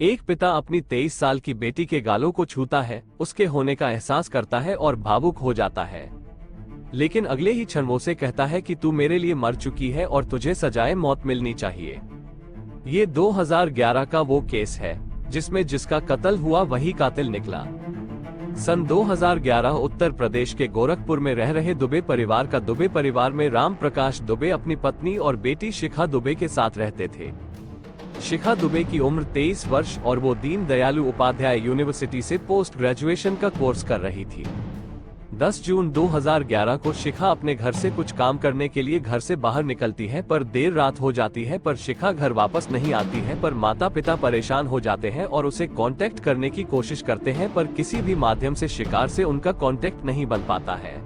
एक पिता अपनी 23 साल की बेटी के गालों को छूता है, उसके होने का एहसास करता है और भावुक हो जाता है। लेकिन अगले ही क्षण वो से कहता है कि तू मेरे लिए मर चुकी है और तुझे सजाए मौत मिलनी चाहिए। ये 2011 का वो केस है जिसमें जिसका कत्ल हुआ वही कातिल निकला। सन 2011 उत्तर प्रदेश के गोरखपुर में रह रहे दुबे परिवार का दुबे परिवार में राम प्रकाश दुबे अपनी पत्नी और बेटी शिखा दुबे के साथ रहते थे। शिखा दुबे की उम्र 23 वर्ष और वो दीन दयालु उपाध्याय यूनिवर्सिटी से पोस्ट ग्रेजुएशन का कोर्स कर रही थी। 10 जून 2011 को शिखा अपने घर से कुछ काम करने के लिए घर से बाहर निकलती है, पर देर रात हो जाती है। पर शिखा घर वापस नहीं आती है। पर माता पिता परेशान हो जाते हैं और उसे कांटेक्ट करने की कोशिश करते हैं, पर किसी भी माध्यम से शिकार से उनका कांटेक्ट नहीं बन पाता है।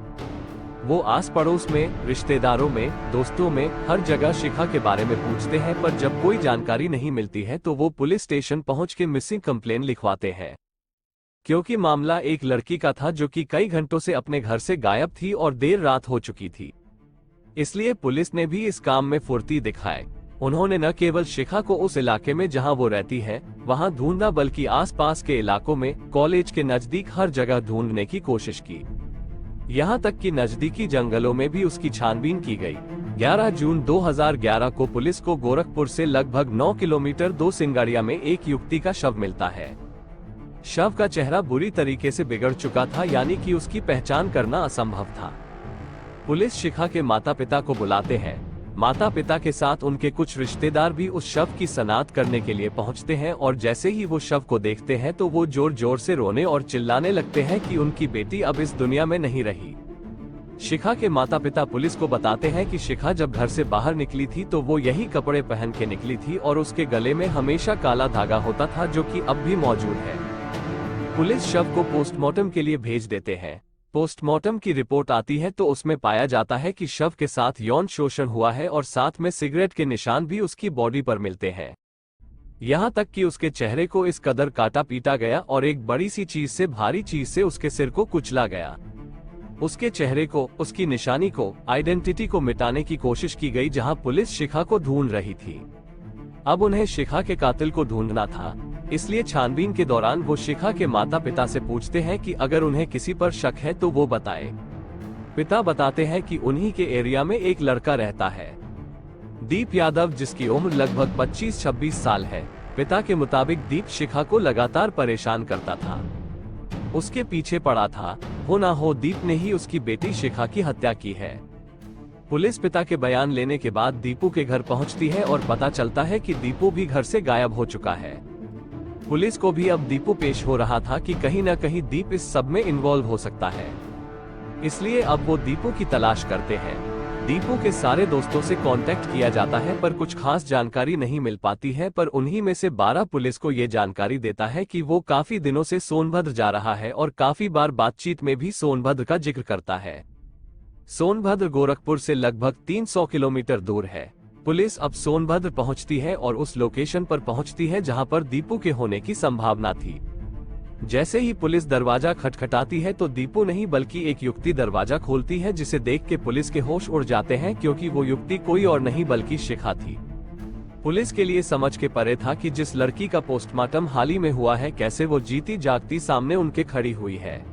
वो आस पड़ोस में, रिश्तेदारों में, दोस्तों में, हर जगह शिखा के बारे में पूछते हैं, पर जब कोई जानकारी नहीं मिलती है तो वो पुलिस स्टेशन पहुंच के मिसिंग कंप्लेन लिखवाते हैं। क्योंकि मामला एक लड़की का था जो कि कई घंटों से अपने घर से गायब थी और देर रात हो चुकी थी, इसलिए पुलिस ने भी इस काम में फुर्ती दिखाई। उन्होंने न केवल शिखा को उस इलाके में जहां वो रहती है वहां ढूंढा, बल्कि आसपास के इलाकों में, कॉलेज के नजदीक हर जगह ढूंढने की कोशिश की। यहाँ तक कि नजदीकी जंगलों में भी उसकी छानबीन की गई। 11 जून 2011 को पुलिस को गोरखपुर से लगभग 9 किलोमीटर दो सिंगाड़िया में एक युवती का शव मिलता है। शव का चेहरा बुरी तरीके से बिगड़ चुका था, यानी कि उसकी पहचान करना असंभव था। पुलिस शिखा के माता पिता को बुलाते हैं। माता पिता के साथ उनके कुछ रिश्तेदार भी उस शव की सनाख्त करने के लिए पहुंचते हैं, और जैसे ही वो शव को देखते हैं तो वो जोर जोर से रोने और चिल्लाने लगते हैं कि उनकी बेटी अब इस दुनिया में नहीं रही। शिखा के माता पिता पुलिस को बताते हैं कि शिखा जब घर से बाहर निकली थी तो वो यही कपड़े पहन के निकली थी और उसके गले में हमेशा काला धागा होता था, जो कि अब भी मौजूद है। पुलिस शव को पोस्टमार्टम के लिए भेज देते हैं। पोस्टमार्टम की रिपोर्ट आती है तो उसमें पाया जाता है कि शव के साथ यौन शोषण हुआ है और साथ में सिगरेट के निशान भी उसकी बॉडी पर मिलते हैं। यहाँ तक कि उसके चेहरे को इस कदर काटा पीटा गया और एक बड़ी सी चीज से, भारी चीज से उसके सिर को कुचला गया। उसके चेहरे को, उसकी निशानी को, आइडेंटिटी को मिटाने की कोशिश की गई, जहाँ पुलिस शिखा को ढूंढ रही थी। अब उन्हें शिखा के कातिल को ढूंढना था, इसलिए छानबीन के दौरान वो शिखा के माता पिता से पूछते हैं कि अगर उन्हें किसी पर शक है तो वो बताए। पिता बताते हैं कि उन्हीं के एरिया में एक लड़का रहता है, दीप यादव, जिसकी उम्र लगभग 25-26 साल है। पिता के मुताबिक दीप शिखा को लगातार परेशान करता था, उसके पीछे पड़ा था। हो ना हो दीप ने ही उसकी बेटी शिखा की हत्या की है। पुलिस पिता के बयान लेने के बाद दीपू के घर पहुंचती है और पता चलता है कि दीपू भी घर से गायब हो चुका है। पुलिस को भी अब दीपू पेश हो रहा था कि कहीं न कहीं दीप इस सब में इन्वॉल्व हो सकता है, इसलिए अब वो दीपू की तलाश करते हैं। दीपू के सारे दोस्तों से कांटेक्ट किया जाता है, पर कुछ खास जानकारी नहीं मिल पाती है। पर उन्हीं में से 12 पुलिस को ये जानकारी देता है कि वो काफी दिनों से सोनभद्र जा रहा है और काफी बार बातचीत में भी सोनभद्र का जिक्र करता है। सोनभद्र गोरखपुर से लगभग 300 किलोमीटर दूर है। पुलिस अब सोनभद्र पहुंचती है और उस लोकेशन पर पहुंचती है जहां पर दीपू के होने की संभावना थी। जैसे ही पुलिस दरवाजा खटखटाती है तो दीपू नहीं बल्कि एक युवती दरवाजा खोलती है, जिसे देख के पुलिस के होश उड़ जाते हैं, क्योंकि वो युवती कोई और नहीं बल्कि शिखा थी। पुलिस के लिए समझ के परे था कि जिस लड़की का पोस्टमार्टम हाल ही में हुआ है, कैसे वो जीती जागती सामने उनके खड़ी हुई है।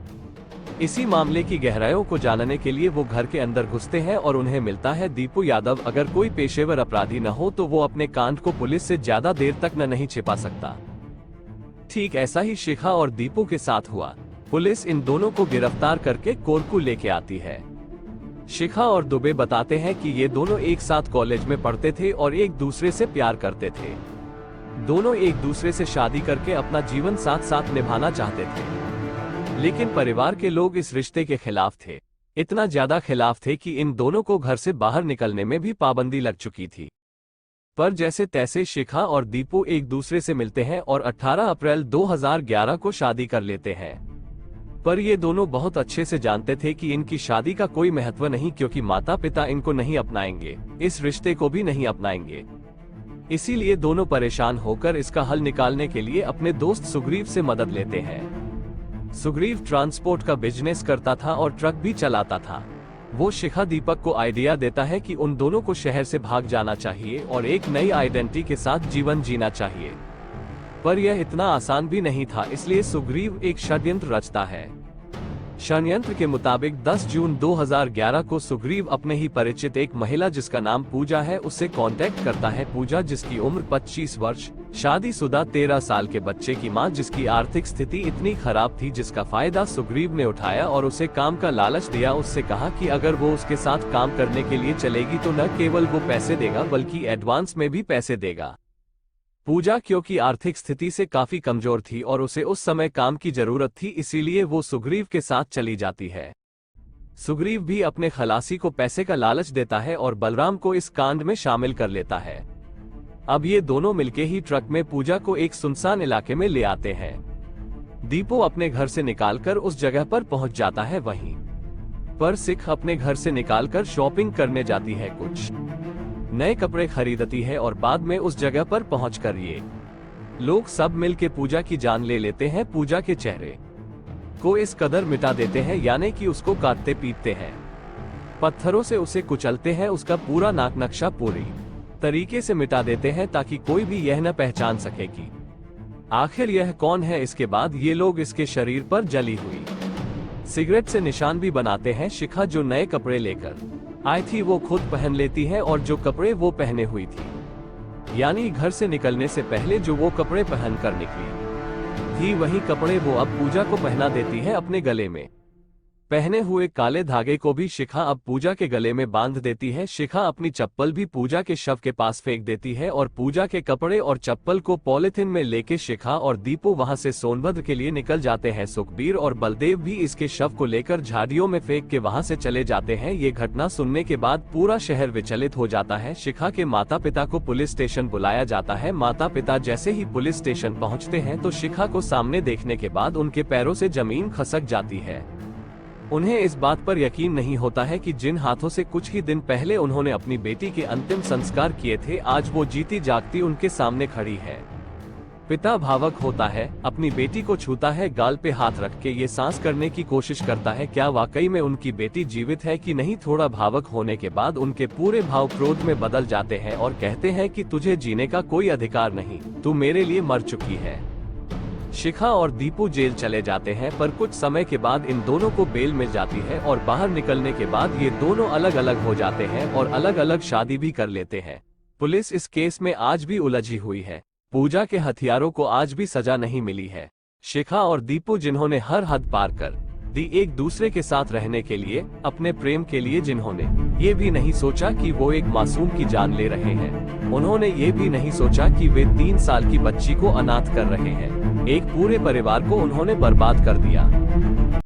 इसी मामले की गहराइयों को जानने के लिए वो घर के अंदर घुसते हैं और उन्हें मिलता है दीपू यादव। अगर कोई पेशेवर अपराधी न हो तो वो अपने कांड को पुलिस से ज्यादा देर तक नहीं छिपा सकता। ठीक ऐसा ही शिखा और दीपू के साथ हुआ। पुलिस इन दोनों को गिरफ्तार करके कोरकू लेके आती है। शिखा और दुबे बताते हैं कि ये दोनों एक साथ कॉलेज में पढ़ते थे और एक दूसरे से प्यार करते थे। दोनों एक दूसरे से शादी करके अपना जीवन साथ साथ निभाना चाहते थे, लेकिन परिवार के लोग इस रिश्ते के खिलाफ थे। इतना ज्यादा खिलाफ थे कि इन दोनों को घर से बाहर निकलने में भी पाबंदी लग चुकी थी। पर जैसे तैसे शिखा और दीपू एक दूसरे से मिलते हैं और 18 अप्रैल 2011 को शादी कर लेते हैं। पर ये दोनों बहुत अच्छे से जानते थे कि इनकी शादी का कोई महत्व नहीं, क्योंकि माता पिता इनको नहीं अपनाएंगे, इस रिश्ते को भी नहीं अपनाएंगे। इसीलिए दोनों परेशान होकर इसका हल निकालने के लिए अपने दोस्त सुग्रीव से मदद लेते हैं। सुग्रीव ट्रांसपोर्ट का बिजनेस करता था और ट्रक भी चलाता था। वो शिखा दीपक को आइडिया देता है कि उन दोनों को शहर से भाग जाना चाहिए और एक नई आइडेंटिटी के साथ जीवन जीना चाहिए। पर यह इतना आसान भी नहीं था, इसलिए सुग्रीव एक षड्यंत्र रचता है। षड्यंत्र के मुताबिक 10 जून 2011 को सुग्रीव अपने ही परिचित एक महिला जिसका नाम पूजा है उससे कांटेक्ट करता है। पूजा जिसकी उम्र 25 वर्ष, शादीशुदा 13 साल के बच्चे की मां, जिसकी आर्थिक स्थिति इतनी खराब थी जिसका फायदा सुग्रीव ने उठाया और उसे काम का लालच दिया। उससे कहा कि अगर वो उसके साथ काम करने के लिए चलेगी तो न केवल वो पैसे देगा बल्कि एडवांस में भी पैसे देगा। पूजा क्योंकि आर्थिक स्थिति से काफी कमजोर थी और उसे उस समय काम की जरूरत थी, इसीलिए वो सुग्रीव के साथ चली जाती है। सुग्रीव भी अपने खलासी को पैसे का लालच देता है और बलराम को इस कांड में शामिल कर लेता है। अब ये दोनों मिलके ही ट्रक में पूजा को एक सुनसान इलाके में ले आते हैं। दीपू अपने घर से निकालकर उस जगह पर पहुंच जाता है। वहीं पर सिख अपने घर से निकालकर शॉपिंग करने जाती है, कुछ नए कपड़े खरीदती है और बाद में उस जगह पर पहुंचकर ये लोग सब मिलके पूजा की जान ले लेते हैं। पूजा के चेहरे को इस कदर मिटा देते हैं, यानी कि उसको काटते पीटते हैं, पत्थरों से उसे कुचलते हैं, उसका पूरा नाक नक्शा पूरी तरीके से मिटा देते हैं ताकि कोई भी यह न पहचान सके कि आखिर यह कौन है। इसके बाद ये लोग इसके शरीर पर जली हुई सिगरेट से निशान भी बनाते हैं। शिखा जो नए कपड़े लेकर आई थी वो खुद पहन लेती है और जो कपड़े वो पहने हुई थी, यानी घर से निकलने से पहले जो वो कपड़े पहनकर निकली थी, वही कपड़े वो अब पूजा को पहना देती है। अपने गले में पहने हुए काले धागे को भी शिखा अब पूजा के गले में बांध देती है। शिखा अपनी चप्पल भी पूजा के शव के पास फेंक देती है और पूजा के कपड़े और चप्पल को पॉलिथीन में लेके शिखा और दीपू वहां से सोनभद्र के लिए निकल जाते हैं। सुखबीर और बलदेव भी इसके शव को लेकर झाड़ियों में फेंक के वहां से चले जाते हैं। ये घटना सुनने के बाद पूरा शहर विचलित हो जाता है। शिखा के माता पिता को पुलिस स्टेशन बुलाया जाता है। माता पिता जैसे ही पुलिस स्टेशन पहुँचते हैं तो शिखा को सामने देखने के बाद उनके पैरों से जमीन खसक जाती है। उन्हें इस बात पर यकीन नहीं होता है कि जिन हाथों से कुछ ही दिन पहले उन्होंने अपनी बेटी के अंतिम संस्कार किए थे, आज वो जीती जागती उनके सामने खड़ी है। पिता भावुक होता है, अपनी बेटी को छूता है, गाल पे हाथ रख के ये सांस करने की कोशिश करता है क्या वाकई में उनकी बेटी जीवित है कि नहीं। थोड़ा भावुक होने के बाद उनके पूरे भाव क्रोध में बदल जाते हैं और कहते हैं कि तुझे जीने का कोई अधिकार नहीं, तू मेरे लिए मर चुकी है। शिखा और दीपू जेल चले जाते हैं, पर कुछ समय के बाद इन दोनों को बेल मिल जाती है और बाहर निकलने के बाद ये दोनों अलग अलग हो जाते हैं और अलग अलग शादी भी कर लेते हैं। पुलिस इस केस में आज भी उलझी हुई है। पूजा के हथियारों को आज भी सजा नहीं मिली है। शिखा और दीपू जिन्होंने हर हद पार कर दी एक दूसरे के साथ रहने के लिए, अपने प्रेम के लिए, जिन्होंने ये भी नहीं सोचा कि वो एक मासूम की जान ले रहे हैं, उन्होंने ये भी नहीं सोचा कि वे 3 साल की बच्ची को अनाथ कर रहे हैं। एक पूरे परिवार को उन्होंने बर्बाद कर दिया।